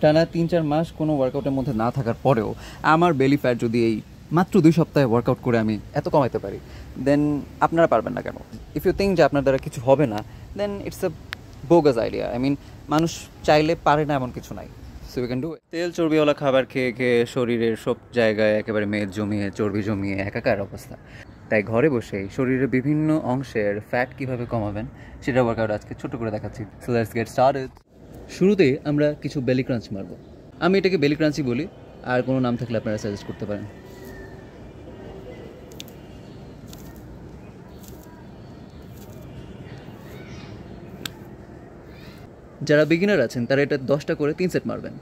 টানা 3-4 মাস কোনো ওয়ার্কআউটের মধ্যে না থাকার পরেও আমার বেলি ফ্যাট যদি এই মাত্র 2 সপ্তাহে ওয়ার্কআউট করে আমি এত কমাতে পারি, দেন আপনারা পারবেন না কেন? ইফ ইউ থিঙ্ক যে আপনার দ্বারা কিছু হবে না, then it's a bogus idea. I mean, মানুষ চাইলে পারে না এমন কিছু নাই। So you can do it. তেল চর্বিওয়ালা খাবার খেয়ে খেয়ে শরীরের সব জায়গায় একেবারে মেদ জমিয়ে, চর্বি জমিয়ে একাকার অবস্থা। তাই ঘরে বসেই শরীরের বিভিন্ন অংশের ফ্যাট কীভাবে কমাবেন সেটা ওয়ার্কআউট আজকে ছোট করে দেখাচ্ছি। So let's get started. শুরুতেই আমরা কিছু বেলি ক্রাঞ্চ মারবো। আমি এটাকে বেলি ক্রাঞ্চই বলি, আর কোনো নাম থাকলে আপনারা সাজেস্ট করতে পারেন। যারা বিগিনার আছেন তারা এটা 10টা করে 3 সেট মারবেন।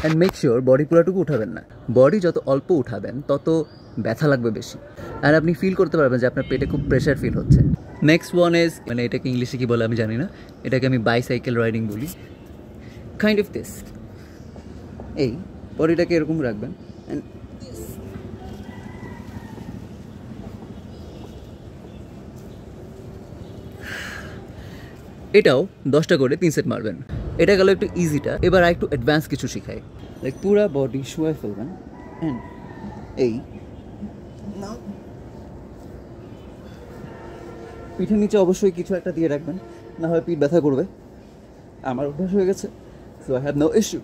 অ্যান্ড মেক শিওর বডি পুরাটুকু উঠাবেন না। বডি যত অল্প উঠাবেন তত ব্যথা লাগবে বেশি, আর আপনি ফিল করতে পারবেন যে আপনার পেটে খুব প্রেশার ফিল হচ্ছে। নেক্সট ওয়ান ইজ, মানে এটাকে ইংলিশে কী বলে আমি জানি না, এটাকে আমি বাইসাইকেল রাইডিং বলি। Kind of this. এই বডিটাকে এরকম রাখবেন, অ্যান্ড এটাও 10টা করে 3 সেট মারবেন। এটা গেল একটু ইজিটা। এবার একটু অ্যাডভান্স কিছু শিখাই। লাইক পুরা বডি শুয়ে ফেলবেন, অ্যান্ড এই পিঠের নিচে অবশ্যই কিছু একটা দিয়ে রাখবেন, না হয় পিঠ ব্যথা করবে। আমার অভ্যাস হয়ে গেছে, so I have no issue.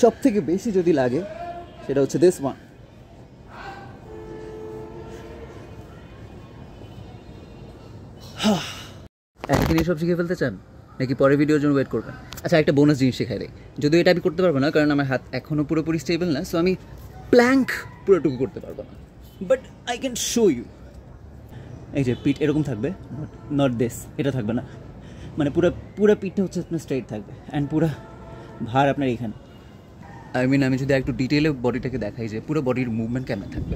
সব থেকে বেশি যদি লাগে সেটা হচ্ছে দিস ওয়ান। একদিন এসব শিখে ফেলতে চান নাকি পরের ভিডিওর জন্য ওয়েট করবেন? আচ্ছা, একটা বোনাস জিনিস শেখাই দেয়। যদিও এটা আমি করতে পারবো না, কারণ আমার হাত এখনও পুরোপুরি স্টেবল না, সো আমি প্ল্যাঙ্ক পুরোটুকু করতে পারবো না, but I can show you. এই যে পিঠ এরকম থাকবে, নট দিস, এটা থাকবে না, মানে পুরো পিঠটা হচ্ছে আপনার স্ট্রেট থাকবে, অ্যান্ড পুরো ভার আপনার এইখানে। আই মিন, আমি যদি একটু ডিটেলে বডিটাকে দেখাই যে পুরো বডির মুভমেন্ট কেমন থাকবে।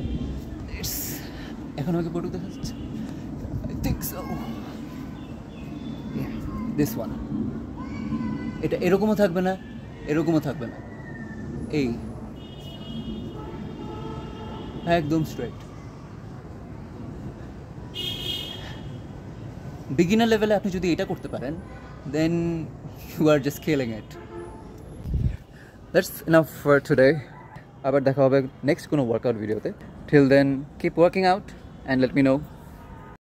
এখন আমাকে বডি দেখা যাচ্ছে? I think so. This one. এটা এরকমও থাকবে না, এরকমও থাকবে না, এই একদম স্ট্রেট। বিগিনার লেভেলে আপনি যদি এটা করতে পারেন, then you are just killing it. That's enough for today. আবার দেখা হবে নেক্সট কোনো ওয়ার্কআউট ভিডিওতে। Till then, keep working out and let me no